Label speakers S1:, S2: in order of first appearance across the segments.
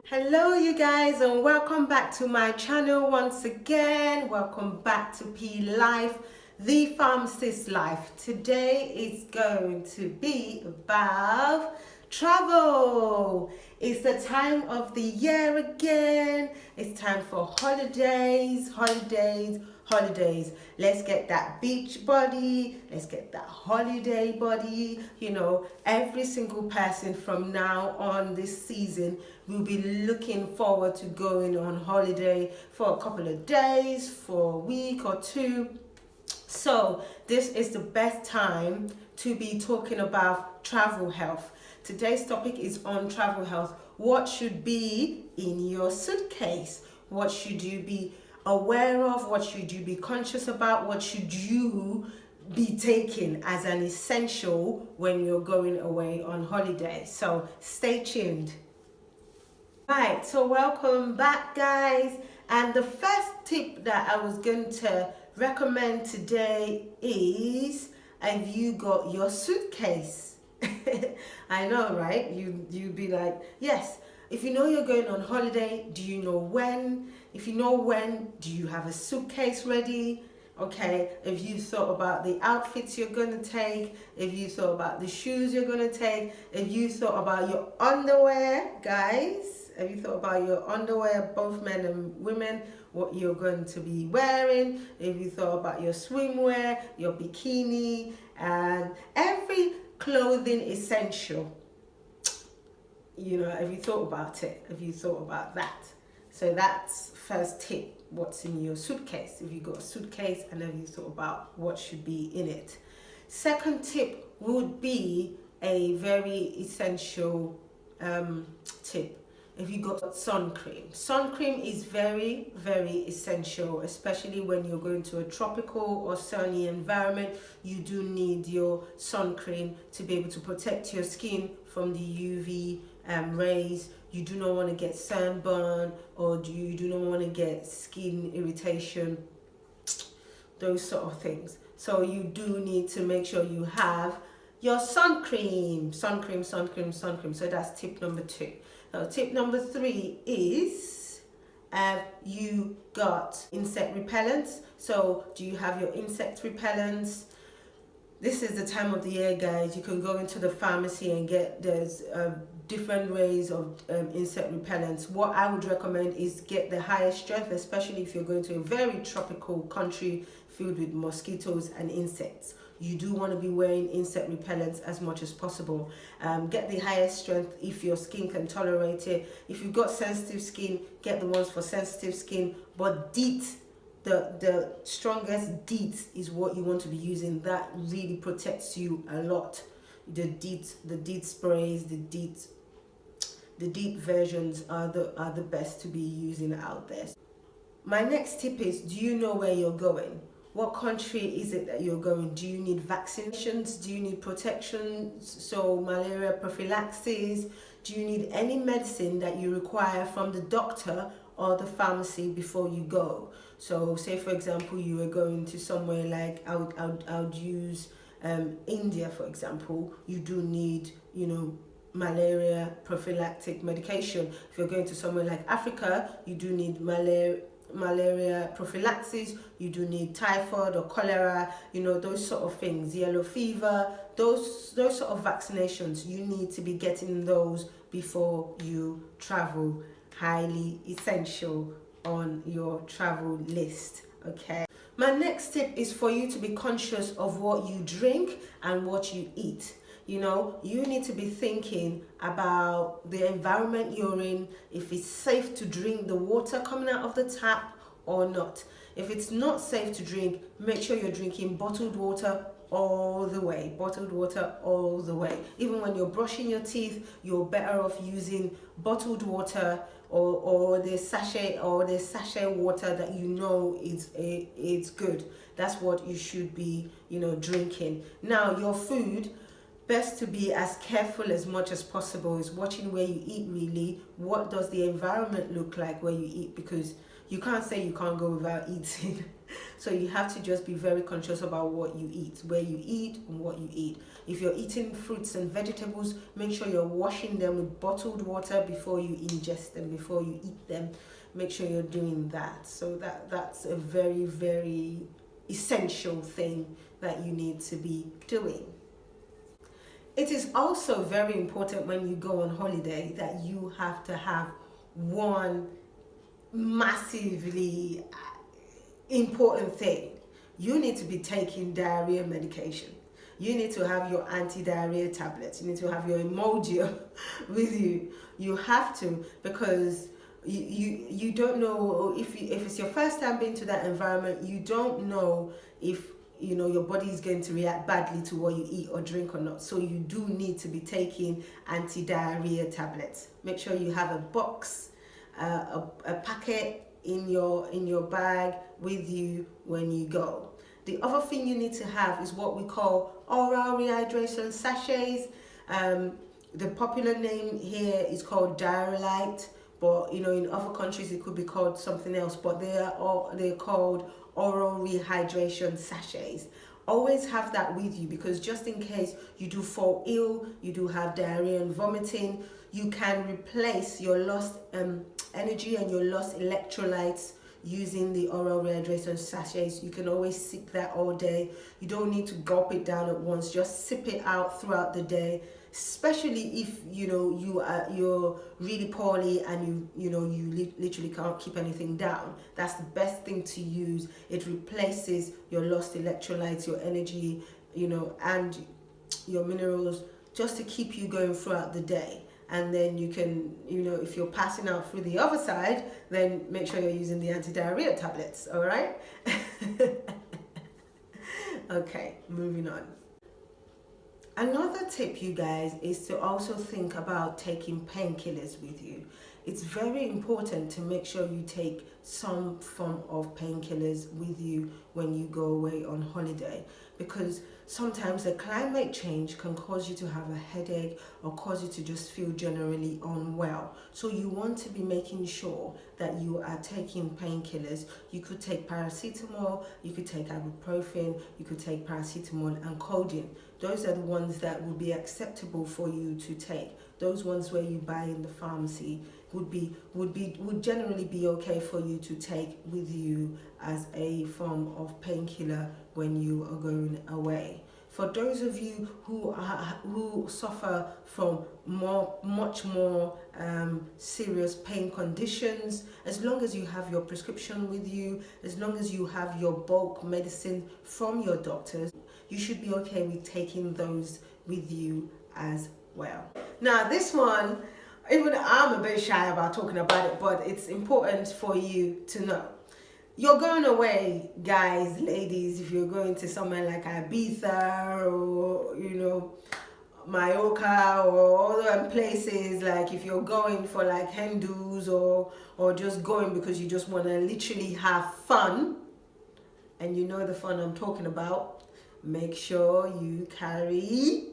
S1: Hello you guys, and welcome back to my channel once again. Welcome back to P Life, the pharmacist life. Today is going to be about travel. It's the time of the year again. It's time for holidays. Let's get that beach body, let's get that holiday body. You know, every single person from now on this season will be looking forward to going on holiday for a couple of days, for a week or two. So this is the best time to be talking about travel health. Today's topic is on travel health. What should be in your suitcase? What should you be aware of? What should you be conscious about? What should you be taking as an essential when you're going away on holiday? So stay tuned. Right, so welcome back guys, and the first tip that I was going to recommend today is, have you got your suitcase? I know, right? You'd be like, yes. If you know you're going on holiday, do you know when? If you know when, do you have a suitcase ready? Okay, if you thought about the outfits you're going to take, if you thought about the shoes you're going to take, if you thought about your underwear, guys, have you thought about your underwear, both men and women, what you're going to be wearing, if you thought about your swimwear, your bikini, and every clothing essential, you know, have you thought about it? Have you thought about that? So that's first tip, what's in your suitcase. If you got a suitcase, and have you thought about what should be in it? Second tip would be a very essential tip. If you got sun cream is very essential, especially when you're going to a tropical or sunny environment. You do need your sun cream to be able to protect your skin from the UV rays. You do not want to get sunburn, or you do not want to get skin irritation, those sort of things. So you do need to make sure you have your sun cream. So that's tip number 2. Now, tip number 3 is, you got insect repellents. So do you have your insect repellents? This is the time of the year, guys. You can go into the pharmacy and there's different ways of insect repellents. What I would recommend is get the highest strength, especially if you're going to a very tropical country filled with mosquitoes and insects. You do want to be wearing insect repellents as much as possible. Get the highest strength if your skin can tolerate it. If you've got sensitive skin, get the ones for sensitive skin. But DEET, the strongest DEET is what you want to be using. That really protects you a lot. The DEET sprays, the DEET versions are the best to be using out there. My next tip is, do you know where you're going? What country is it that you're going? Do you need vaccinations? Do you need protection? So malaria prophylaxis? Do you need any medicine that you require from the doctor or the pharmacy before you go? So say for example you were going to somewhere like, I would use India for example. You do need, you know, malaria prophylactic medication. If you're going to somewhere like Africa, you do need malaria prophylaxis, you do need typhoid or cholera, you know, those sort of things, yellow fever, those sort of vaccinations. You need to be getting those before you travel. Highly essential on your travel list. Okay, my next tip is for you to be conscious of what you drink and what you eat. You know, you need to be thinking about the environment you're in, if it's safe to drink the water coming out of the tap or not. If it's not safe to drink, make sure you're drinking bottled water all the way. Bottled water all the way. Even when you're brushing your teeth, you're better off using bottled water or the sachet water that you know it's good. That's what you should be, you know, drinking. Now, your food, best to be as careful as much as possible is watching where you eat. Really, what does the environment look like where you eat? Because you can't say you can't go without eating. So you have to just be very conscious about what you eat, where you eat and what you eat. If you're eating fruits and vegetables, make sure you're washing them with bottled water before you ingest them, before you eat them. Make sure you're doing that. So that's a very, very essential thing that you need to be doing. It is also very important when you go on holiday that you have to have one massively important thing. You need to be taking diarrhea medication. You need to have your anti-diarrhea tablets. You need to have your Imodium with you. You have to, because you don't know if it's your first time being to that environment. You don't know if, you know, your body is going to react badly to what you eat or drink or not. So you do need to be taking anti-diarrhea tablets. Make sure you have a box, a packet in your bag with you when you go. The other thing you need to have is what we call oral rehydration sachets. The popular name here is called Diarrhelite, but you know, in other countries it could be called something else, but they're called oral rehydration sachets. Always have that with you, because just in case you do fall ill, you do have diarrhea and vomiting, you can replace your lost energy and your lost electrolytes using the oral rehydration sachets. You can always sip that all day. You don't need to gulp it down at once. Just sip it out throughout the day, especially if you know you're really poorly and you literally can't keep anything down. That's the best thing to use. It replaces your lost electrolytes, your energy, you know, and your minerals, just to keep you going throughout the day. And then you can, you know, if you're passing out through the other side, then make sure you're using the anti-diarrhea tablets. All right. Okay, moving on. Another tip, you guys, is to also think about taking painkillers with you. It's very important to make sure you take some form of painkillers with you when you go away on holiday, because sometimes the climate change can cause you to have a headache or cause you to just feel generally unwell. So you want to be making sure that you are taking painkillers. You could take paracetamol, you could take ibuprofen, you could take paracetamol and codeine. Those are the ones that would be acceptable for you to take. Those ones where you buy in the pharmacy would generally be okay for you to take with you as a form of painkiller when you are going away. For those of you who suffer from much more serious pain conditions, as long as you have your prescription with you, as long as you have your bulk medicine from your doctors, you should be okay with taking those with you as well. Now this one, even I'm a bit shy about talking about it, but it's important for you to know. You're going away, guys, ladies, if you're going to somewhere like Ibiza or, you know, Mallorca or other places, like if you're going for like Hindus or just going because you just want to literally have fun, and you know the fun I'm talking about, make sure you carry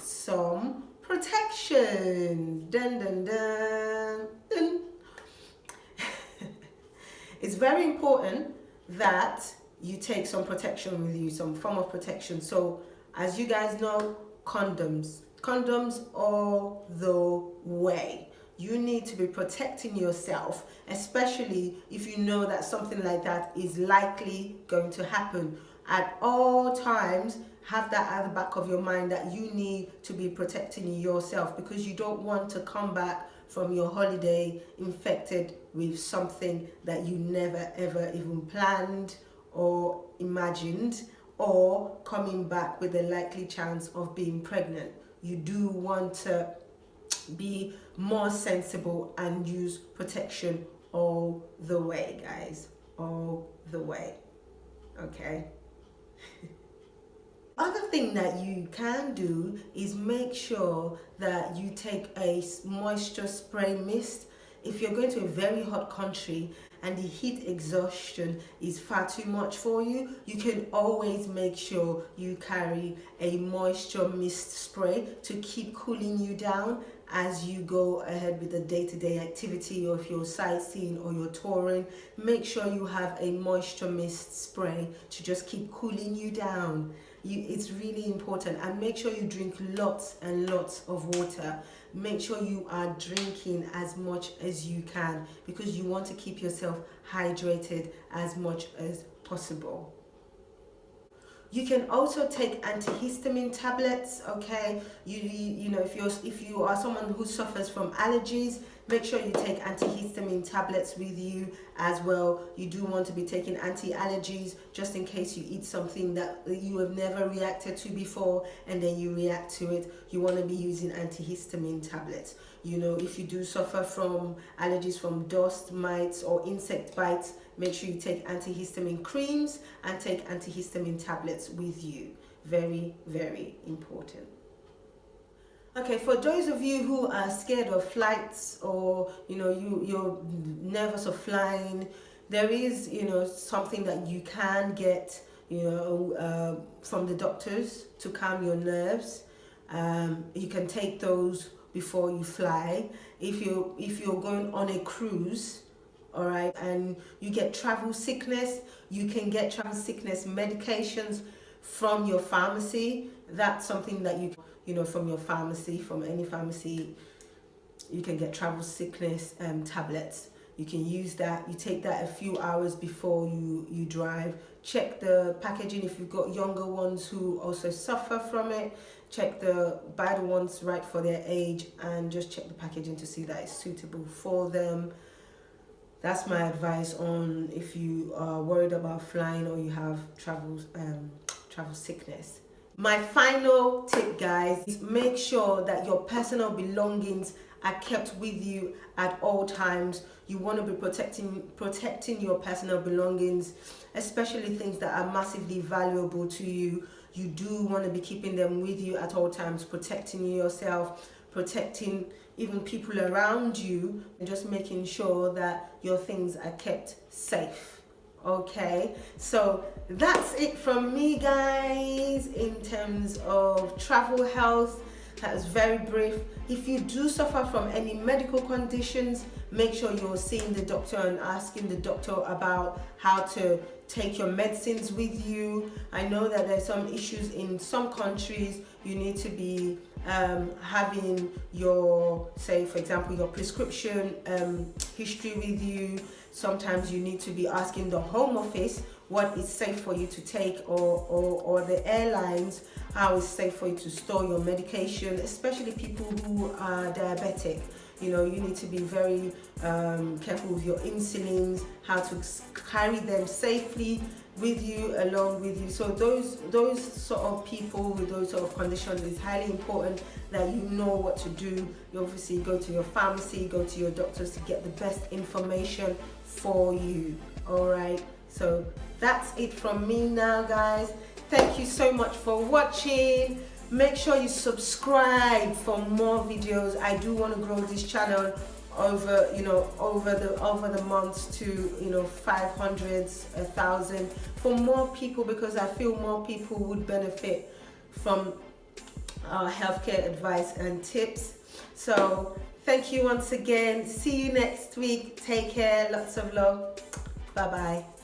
S1: some protection. Dun, dun, dun, dun. It's very important that you take some protection with you, some form of protection. So as you guys know, condoms condoms all the way. You need to be protecting yourself, especially if you know that something like that is likely going to happen. At all times, have that at the back of your mind that you need to be protecting yourself, because you don't want to come back from your holiday infected with something that you never ever even planned or imagined, or coming back with a likely chance of being pregnant. You do want to be more sensible and use protection all the way, guys, all the way. Okay. Other thing that you can do is make sure that you take a moisture spray mist. If you're going to a very hot country and the heat exhaustion is far too much for you, you can always make sure you carry a moisture mist spray to keep cooling you down as you go ahead with the day-to-day activity, or if you're sightseeing or you're touring. Make sure you have a moisture mist spray to just keep cooling you down. It's really important. And make sure you drink lots and lots of water. Make sure you are drinking as much as you can, because you want to keep yourself hydrated as much as possible. You can also take antihistamine tablets, okay? You know, if you are someone who suffers from allergies, make sure you take antihistamine tablets with you as well. You do want to be taking anti-allergies just in case you eat something that you have never reacted to before and then you react to it. You want to be using antihistamine tablets. You know, if you do suffer from allergies from dust, mites or insect bites, make sure you take antihistamine creams and take antihistamine tablets with you. Very, very important. Okay, for those of you who are scared of flights, or you're nervous of flying, there is something that you can get from the doctors to calm your nerves. You can take those before you fly. If you're going on a cruise, all right, and you get travel sickness, you can get travel sickness medications from your pharmacy. That's something that from your pharmacy, from any pharmacy, you can get travel sickness tablets. You can use that. You take that a few hours before you drive. Check the packaging. If you've got younger ones who also suffer from it, buy the ones right for their age, and just check the packaging to see that it's suitable for them. That's my advice on if you are worried about flying or you have travel sickness. My final tip, guys, is make sure that your personal belongings are kept with you at all times. You want to be protecting your personal belongings, especially things that are massively valuable to you. You do want to be keeping them with you at all times, protecting yourself, protecting even people around you, and just making sure that your things are kept safe. Okay, so that's it from me, guys, in terms of travel health. That was very brief. If you do suffer from any medical conditions, make sure you're seeing the doctor and asking the doctor about how to take your medicines with you. I know that there's some issues in some countries. You need to be having your, say for example, your prescription history with you. Sometimes you need to be asking the Home Office what is safe for you to take, or the airlines how it's safe for you to store your medication, especially people who are diabetic. You need to be very careful with your insulins, how to carry them safely with you, along with you. So those sort of people with those sort of conditions, it's highly important that you know what to do. You obviously go to your pharmacy, go to your doctors to get the best information for you. All right, so that's it from me now, guys. Thank you so much for watching. Make sure you subscribe for more videos. I do want to grow this channel over the months to 500, 1,000 for more people, because I feel more people would benefit from our healthcare advice and tips. So thank you once again. See you next week. Take care. Lots of love. Bye bye.